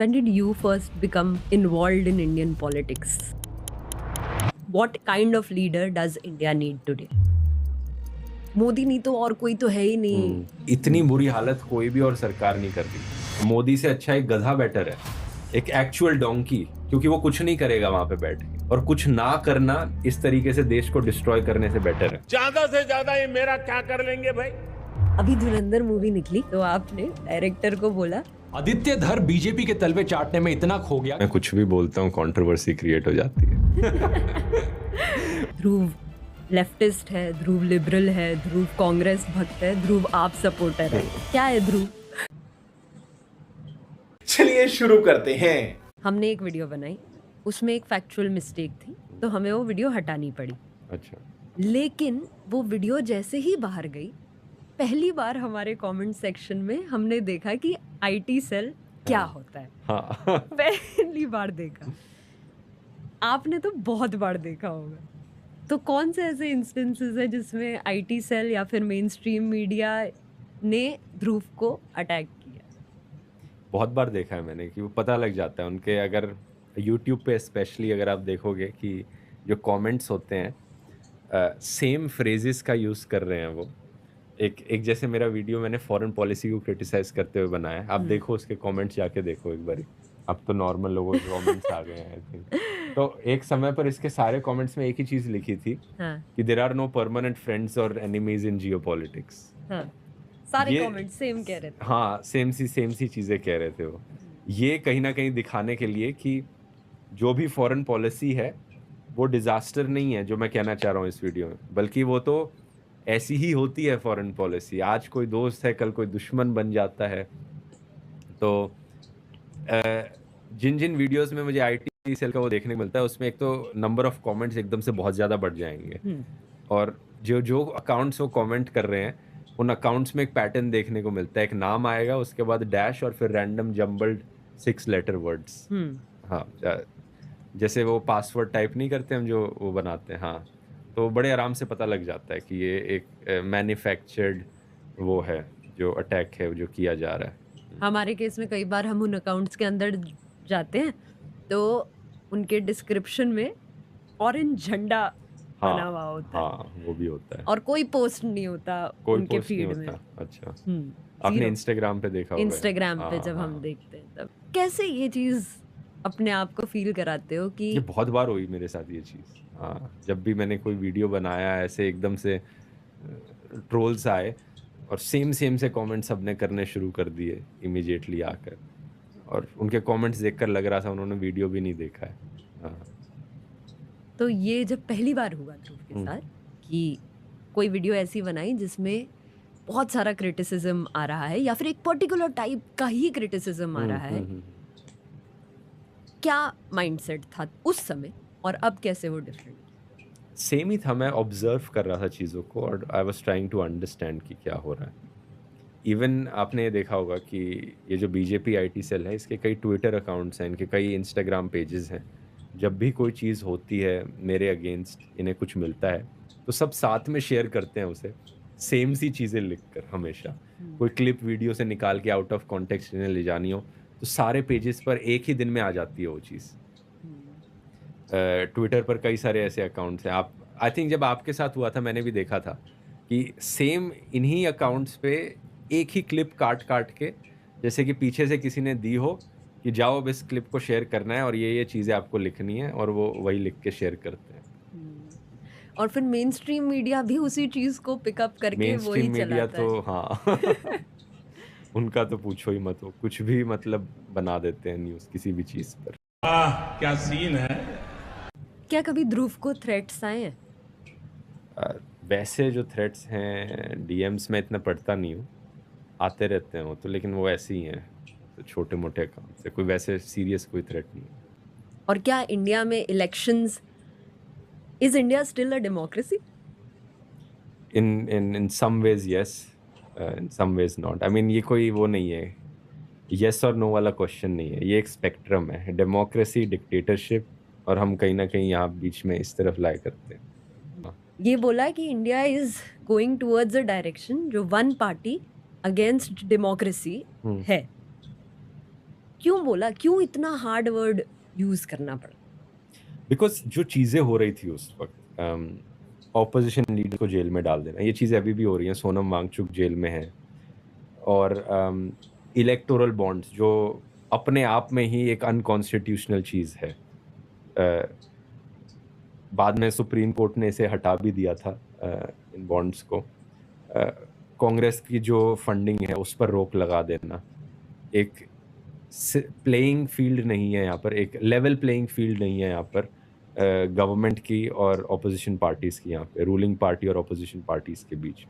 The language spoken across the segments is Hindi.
When did you first become involved in Indian politics? What kind of leader does India need today? Modi नहीं तो और कोई तो है ही नहीं। इतनी बुरी हालत कोई भी और सरकार नहीं कर रही। मोदी से अच्छा एक गधा बेटर है, एक एक्चुअल डोंकी, क्योंकि वो कुछ नहीं करेगा वहां पे बैठ के, और कुछ ना करना इस तरीके से देश को डिस्ट्रॉय करने से बेटर है। ज्यादा से ज्यादा ये मेरा क्या कर लेंगे भाई। अभी धुरंधर मूवी निकली तो आपने डायरेक्टर को बोला आदित्य धर बीजेपी के तलवे चाटने में इतना खो गया। मैं कुछ भी बोलता हूँ कंट्रोवर्सी क्रिएट हो जाती है। ध्रुव लेफ्टिस्ट है, ध्रुव लिबरल है, ध्रुव कांग्रेस भक्त है, ध्रुव आप सपोर्टर है। क्या है ध्रुव? चलिए शुरू करते हैं। हमने एक वीडियो बनाई, उसमें एक फैक्चुअल मिस्टेक थी तो हमें वो वीडियो हटानी पड़ी। अच्छा, लेकिन वो वीडियो जैसे ही बाहर गई, पहली बार हमारे कमेंट सेक्शन में हमने देखा कि आईटी सेल क्या होता है। हाँ। पहली बार देखा। आपने तो बहुत बार देखा होगा। तो कौन से ऐसे इंस्टेंसेस है जिसमें आईटी सेल या फिर मेन स्ट्रीम मीडिया ने ध्रुव को अटैक किया? बहुत बार देखा है मैंने कि वो पता लग जाता है उनके, अगर यूट्यूब पे स्पेशली अगर आप देखोगे कि जो कमेंट्स होते हैं सेम फ्रेजेस का यूज़ कर रहे हैं वो। एक जैसे मेरा वीडियो मैंने फॉरेन पॉलिसी को क्रिटिसाइज करते हुए बनाया है, आप देखो उसके कमेंट्स जाके देखो एक बारी। अब तो नॉर्मल लोगों के कमेंट्स आ गए हैं आई थिंक। तो एक समय पर इसके सारे कमेंट्स में एक ही चीज़ लिखी थी हाँ, कि there are no permanent friends और एनिमीज इन जियोपॉलिटिक्स। हाँ, सारे ये- कमेंट सेम कह रहे थे। हाँ, सेम सी चीज़ें कह रहे थे वो। ये कहीं ना कहीं दिखाने के लिए कि जो भी फॉरेन पॉलिसी है वो डिज़ास्टर नहीं है, जो मैं कहना चाह रहा हूँ इस वीडियो में, बल्कि वो तो ऐसी ही होती है फॉरेन पॉलिसी। आज कोई दोस्त है, कल कोई दुश्मन बन जाता है। तो जिन जिन वीडियोस में मुझे आईटी सेल का वो देखने को मिलता है, उसमें एक तो नंबर ऑफ कमेंट्स एकदम से बहुत ज़्यादा बढ़ जाएंगे, और जो जो अकाउंट्स वो कमेंट कर रहे हैं उन अकाउंट्स में एक पैटर्न देखने को मिलता है। एक नाम आएगा, उसके बाद डैश और फिर रैंडम जम्बल्ड 6 लेटर वर्ड्स। हाँ, जैसे वो पासवर्ड टाइप नहीं करते हम जो वो बनाते हैं। हाँ, तो बड़े आराम से पता लग जाता है कि ये एक मैन्युफैक्चर्ड वो है जो अटैक है जो किया जा रहा है। हमारे केस में कई बार हम उन अकाउंट्स के अंदर जाते हैं तो उनके डिस्क्रिप्शन में ऑरेंज झंडा बना हुआ होता है। हाँ, वो भी होता है। और कोई पोस्ट नहीं होता कोई उनके पोस्ट नहीं फीड में। होता। अच्छा, हम्म, आपने zero। इंस्टाग्राम पे देखा होगा। इंस्टाग्राम पे हाँ, जब हम हाँ। देखते हैं तब कैसे ये चीज अपने आप को फील कराते हो कि ये बहुत बार हुई मेरे साथ ये चीज़। हाँ, जब भी मैंने कोई वीडियो बनाया ऐसे एकदम से ट्रोल्स आए और सेम से कमेंट सबने करने शुरू कर दिए इमीडिएटली आकर, और उनके कमेंट्स देखकर लग रहा था उन्होंने वीडियो भी नहीं देखा है। हाँ। तो ये जब पहली बार हुआ ध्रुव के साथ कि कोई वीडियो ऐसी बनाई जिसमें बहुत सारा क्रिटिसिज्म आ रहा है या फिर एक पर्टिकुलर टाइप का ही क्रिटिसिज्म आ रहा है, क्या माइंडसेट था उस समय और अब कैसे वो डिफरेंट? सेम ही था, मैं ऑब्जर्व कर रहा था चीज़ों को और I was trying to understand कि क्या हो रहा है। इवन आपने ये देखा होगा कि ये जो बीजेपी आईटी सेल है, इसके कई ट्विटर अकाउंट्स हैं, इनके कई इंस्टाग्राम पेजेस हैं। जब भी कोई चीज़ होती है मेरे अगेंस्ट, इन्हें कुछ मिलता है तो सब साथ में शेयर करते हैं उसे, सेम सी चीज़ें लिख कर हमेशा। कोई क्लिप वीडियो से निकाल के आउट ऑफ कॉन्टेक्स्ट इन्हें ले जानी हो तो सारे पेजेस पर एक ही दिन में आ जाती है वो चीज़। ट्विटर पर कई सारे ऐसे अकाउंट्स हैं। आप आई थिंक जब आपके साथ हुआ था मैंने भी देखा था कि सेम इन्हीं अकाउंट्स पे एक ही क्लिप काट के, जैसे कि पीछे से किसी ने दी हो कि जाओ अब इस क्लिप को शेयर करना है और ये चीज़ें आपको लिखनी है, और वो वही लिख के शेयर करते हैं। और फिर मेन स्ट्रीम मीडिया भी उसी चीज को पिकअप करके मेन वही स्ट्रीम मीडिया चलाता तो है। हाँ उनका तो पूछो ही मत, हो कुछ भी मतलब बना देते हैं न्यूज़ किसी भी चीज़ पर। क्या सीन है। क्या कभी ध्रुव को थ्रेट्स आए हैं? वैसे जो थ्रेट्स हैं डीएम्स में इतना पढ़ता नहीं हूँ, आते रहते हैं वो तो, लेकिन वो ऐसे ही हैं, तो छोटे मोटे काम से, कोई वैसे सीरियस कोई थ्रेट नहीं है। और क्या इंडिया में elections, is India still a democracy? in some ways yes, in some ways not। I mean ये कोई वो नहीं है, yes और no वाला क्वेश्चन नहीं है, ये एक स्पेक्ट्रम है, डेमोक्रेसी, डिक्टेटरशिप, और हम कहीं ना कहीं यहाँ बीच में इस तरफ लाए करते हैं। ये बोला कि India is going towards a direction जो वन पार्टी अगेंस्ट डेमोक्रेसी है। क्यों बोला, क्यों इतना हार्ड वर्ड यूज करना पड़ा? बिकॉज जो चीज़ें हो रही थी उस वक्त, ऑपोजिशन लीडर को जेल में डाल देना, ये चीज़ें अभी भी हो रही हैं। सोनम वांगचुक जेल में है, और इलेक्टोरल बॉन्ड्स जो अपने आप में ही एक अनकॉन्स्टिट्यूशनल चीज़ है। बाद में सुप्रीम कोर्ट ने इसे हटा भी दिया था, इन बॉन्ड्स को। कांग्रेस की जो फंडिंग है उस पर रोक लगा देना, एक प्लेइंग फील्ड नहीं है यहाँ पर, एक लेवल प्लेइंग फील्ड नहीं है यहाँ पर गवर्नमेंट की और ऑपोजिशन पार्टीज़ की, यहाँ पे रूलिंग पार्टी और ऑपोजिशन पार्टीज़ के बीच।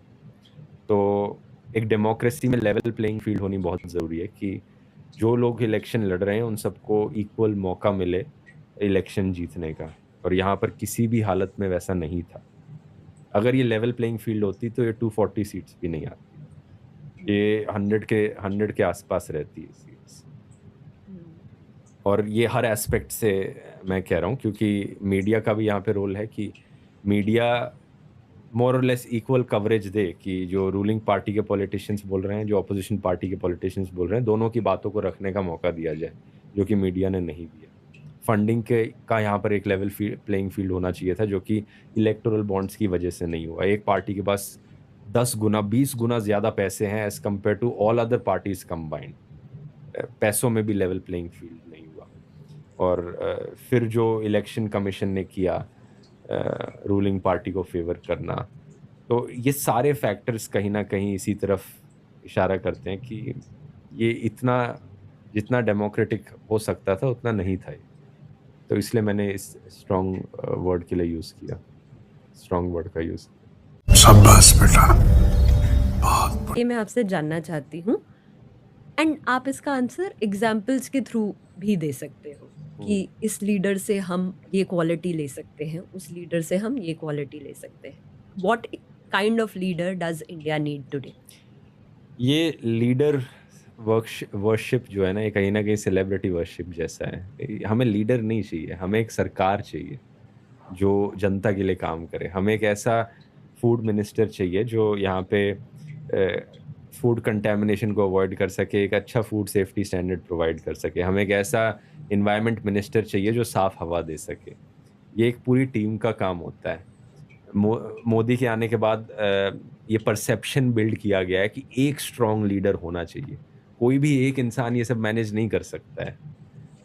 तो एक डेमोक्रेसी में लेवल प्लेइंग फील्ड होनी बहुत ज़रूरी है कि जो लोग इलेक्शन लड़ रहे हैं उन सबको इक्वल मौका मिले इलेक्शन जीतने का, और यहाँ पर किसी भी हालत में वैसा नहीं था। अगर ये लेवल प्लेइंग फील्ड होती तो ये 240 सीट्स भी नहीं आती, ये 100 के आसपास रहती है सीट्स। और ये हर एस्पेक्ट से मैं कह रहा हूँ, क्योंकि मीडिया का भी यहाँ पे रोल है कि मीडिया मोर और लेस इक्वल कवरेज दे कि जो रूलिंग पार्टी के पॉलिटिशियंस बोल रहे हैं, जो अपोजिशन पार्टी के पॉलिटिशियंस बोल रहे हैं, दोनों की बातों को रखने का मौका दिया जाए, जो कि मीडिया ने नहीं दिया। फंडिंग का यहाँ पर एक लेवल प्लेइंग फील्ड होना चाहिए था, जो कि इलेक्टोरल बॉन्ड्स की वजह से नहीं हुआ। एक पार्टी के पास 10 गुना 20 गुना ज़्यादा पैसे हैं as compared to all other parties combined. पैसों में भी लेवल प्लेइंग फील्ड नहीं हुआ। और फिर जो इलेक्शन कमीशन ने किया रूलिंग पार्टी को फेवर करना, तो ये सारे फैक्टर्स कहीं ना कहीं इसी तरफ इशारा करते हैं कि ये इतना जितना डेमोक्रेटिक हो सकता था उतना नहीं था। तो इसलिए मैंने इस स्ट्रॉन्ग वर्ड के लिए यूज़ किया, स्ट्रॉन्ग वर्ड का यूज़। शाबाश बेटा। ये मैं आपसे जानना चाहती हूँ, एंड आप इसका आंसर एग्जाम्पल्स के थ्रू भी दे सकते हो कि इस लीडर से हम ये क्वालिटी ले सकते हैं, उस लीडर से हम ये क्वालिटी ले सकते हैं। What kind of leader does India need today? ये लीडर वर्शिप जो है ना, ये कहीं ना कहीं सेलिब्रिटी वर्शिप जैसा है। हमें लीडर नहीं चाहिए, हमें एक सरकार चाहिए जो जनता के लिए काम करे। हमें एक ऐसा फूड मिनिस्टर चाहिए जो यहाँ पे फूड कंटेमिनेशन को अवॉइड कर सके, एक अच्छा फूड सेफ्टी स्टैंडर्ड प्रोवाइड कर सके। हमें एक ऐसा इन्वायरमेंट मिनिस्टर चाहिए जो साफ़ हवा दे सके। ये एक पूरी टीम का काम होता है। मोदी के आने के बाद ये परसेप्शन बिल्ड किया गया है कि एक स्ट्रॉन्ग लीडर होना चाहिए। कोई भी एक इंसान ये सब मैनेज नहीं कर सकता है।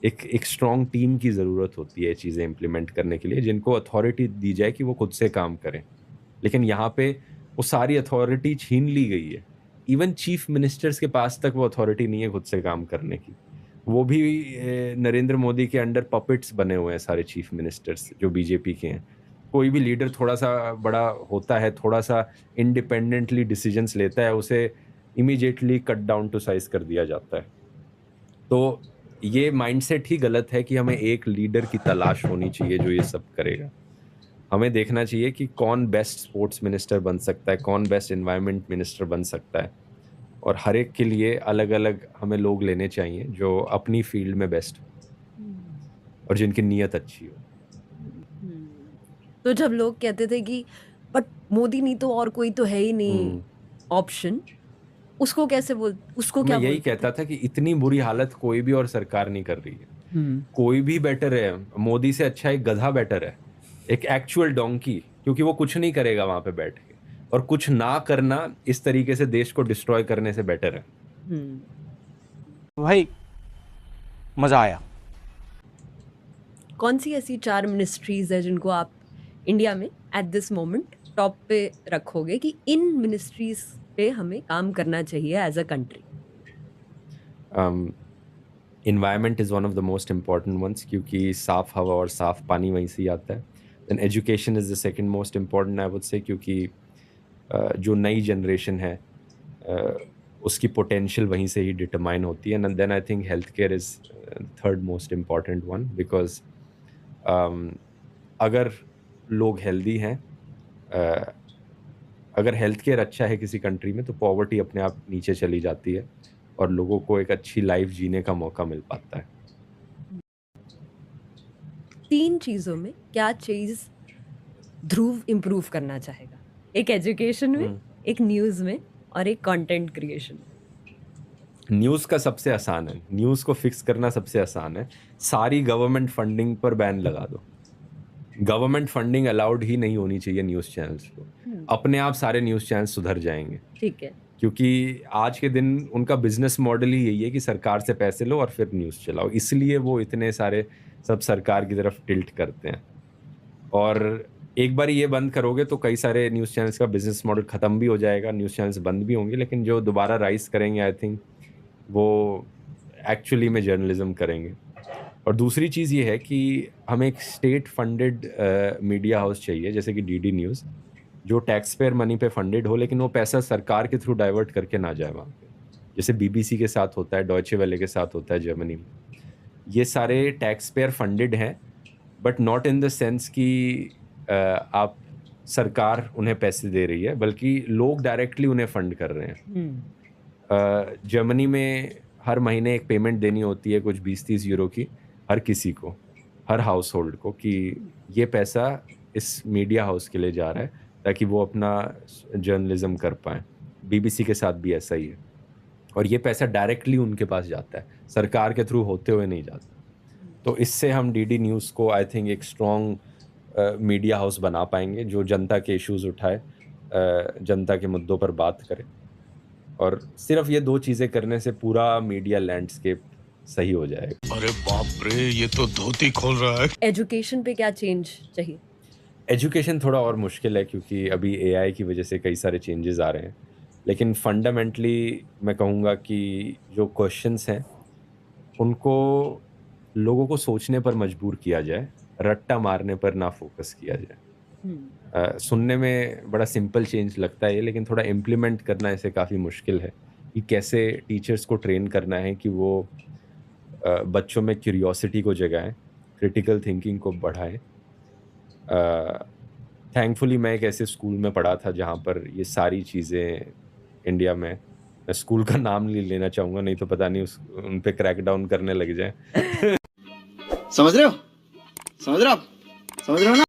एक स्ट्रॉन्ग टीम की ज़रूरत होती है चीज़ें इम्प्लीमेंट करने के लिए, जिनको अथॉरिटी दी जाए कि वो खुद से काम करें। लेकिन यहाँ पे वो सारी अथॉरिटी छीन ली गई है। इवन चीफ मिनिस्टर्स के पास तक वो अथॉरिटी नहीं है खुद से काम करने की। वो भी नरेंद्र मोदी के अंडर पपेट्स बने हुए हैं सारे चीफ मिनिस्टर्स जो बीजेपी के हैं। कोई भी लीडर थोड़ा सा बड़ा होता है, थोड़ा सा इंडिपेंडेंटली डिसीजंस लेता है, उसे immediately cut down to size कर दिया जाता है। तो ये माइंडसेट ही गलत है कि हमें एक लीडर की तलाश होनी चाहिए जो ये सब करेगा। हमें देखना चाहिए कि कौन बेस्ट स्पोर्ट्स मिनिस्टर बन सकता है, कौन बेस्ट एनवायरनमेंट मिनिस्टर बन सकता है, और हर एक के लिए अलग अलग हमें लोग लेने चाहिए जो अपनी फील्ड में बेस्ट हो और जिनकी नीयत अच्छी हो। तो जब लोग कहते थे कि बट मोदी नहीं तो और कोई तो है ही नहीं ऑप्शन, उसको कैसे उसको क्या मैं यही बोलते कहता था कि इतनी बुरी हालत कोई भी और सरकार नहीं कर रही है। कोई भी बेटर है, मोदी से अच्छा एक गधा बेटर है, एक एक्चुअल डोंकी, क्योंकि वो कुछ नहीं करेगा वहां पे बैठ के, और कुछ ना करना इस तरीके से देश को डिस्ट्रॉय करने से बेटर है। भाई मजा आया। कौन सी ऐसी 4 मिनिस्ट्रीज है जिनको आप इंडिया में एट दिस मोमेंट टॉप पे रखोगे कि इन मिनिस्ट्रीज पे हमें काम करना चाहिए as a country? Environment is one of the most important ones, क्योंकि साफ हवा और साफ पानी वहीं से ही आता है। Then education is the second most important I would say, क्योंकि जो नई जनरेशन है उसकी पोटेंशियल वहीं से ही डिटरमाइन होती है। And then I think health care is third most important one, because अगर लोग हेल्दी हैं, अगर हेल्थ केयर अच्छा है किसी कंट्री में, तो पॉवर्टी अपने आप नीचे चली जाती है और लोगों को एक अच्छी लाइफ जीने का मौका मिल पाता है। 3 चीज़ों में क्या चीज़ ध्रुव इम्प्रूव करना चाहेगा? एक एजुकेशन में, एक न्यूज़ में और एक कंटेंट क्रिएशन में। न्यूज़ का सबसे आसान है, न्यूज़ को फिक्स करना सबसे आसान है। सारी गवर्नमेंट फंडिंग पर बैन लगा दो। गवर्नमेंट फंडिंग अलाउड ही नहीं होनी चाहिए न्यूज़ चैनल्स को। अपने आप सारे न्यूज़ चैनल सुधर जाएंगे, ठीक है। क्योंकि आज के दिन उनका बिजनेस मॉडल ही यही है कि सरकार से पैसे लो और फिर न्यूज़ चलाओ, इसलिए वो इतने सारे सब सरकार की तरफ टिल्ट करते हैं। और एक बार ये बंद करोगे तो कई सारे न्यूज़ चैनल्स का बिजनेस मॉडल ख़त्म भी हो जाएगा, न्यूज़ चैनल्स बंद भी होंगे, लेकिन जो दोबारा राइज करेंगे आई थिंक वो एक्चुअली में जर्नलिज्म करेंगे। और दूसरी चीज़ ये है कि हमें एक स्टेट फंडेड मीडिया हाउस चाहिए, जैसे कि डीडी न्यूज़, जो टैक्स पेयर मनी पे फंडेड हो, लेकिन वो पैसा सरकार के थ्रू डाइवर्ट करके ना जाए वहाँ पे। जैसे बीबीसी के साथ होता है, डॉयचे वेले के साथ होता है जर्मनी में। ये सारे टैक्स पेयर फंडेड हैं, but not in the sense कि आप सरकार उन्हें पैसे दे रही है, बल्कि लोग डायरेक्टली उन्हें फंड कर रहे हैं। जर्मनी में हर महीने एक पेमेंट देनी होती है कुछ 20-30 यूरो की हर किसी को, हर हाउस होल्ड को, कि ये पैसा इस मीडिया हाउस के लिए जा रहा है ताकि वो अपना जर्नलिज्म कर पाएँ। बीबीसी के साथ भी ऐसा ही है, और ये पैसा डायरेक्टली उनके पास जाता है, सरकार के थ्रू होते हुए नहीं जाता। तो इससे हम डीडी न्यूज़ को आई थिंक एक स्ट्रॉन्ग मीडिया हाउस बना पाएंगे, जो जनता के इश्यूज़ उठाए, जनता के मुद्दों पर बात करे। और सिर्फ ये 2 चीज़ें करने से पूरा मीडिया लैंडस्केप सही हो जाएगा। अरे बाप रे, ये तो धोती खोल रहा है। एजुकेशन पे क्या चेंज चाहिए? एजुकेशन थोड़ा और मुश्किल है, क्योंकि अभी एआई की वजह से कई सारे चेंजेस आ रहे हैं, लेकिन फंडामेंटली मैं कहूँगा कि जो क्वेश्चंस हैं उनको लोगों को सोचने पर मजबूर किया जाए, रट्टा मारने पर ना फोकस किया जाए। सुनने में बड़ा सिंपल चेंज लगता है ये, लेकिन थोड़ा इम्प्लीमेंट करना इसे काफ़ी मुश्किल है कि कैसे टीचर्स को ट्रेन करना है कि वो बच्चों में क्यूरियोसिटी को जगाएं, क्रिटिकल थिंकिंग को बढ़ाएं। थैंकफुली मैं एक ऐसे स्कूल में पढ़ा था जहाँ पर ये सारी चीज़ें इंडिया में, मैं स्कूल का नाम नहीं लेना चाहूँगा, नहीं तो पता नहीं उन पे क्रैकडाउन करने लग जाए। समझ रहे हो? समझ रहे हो आप? समझ रहे हो ना?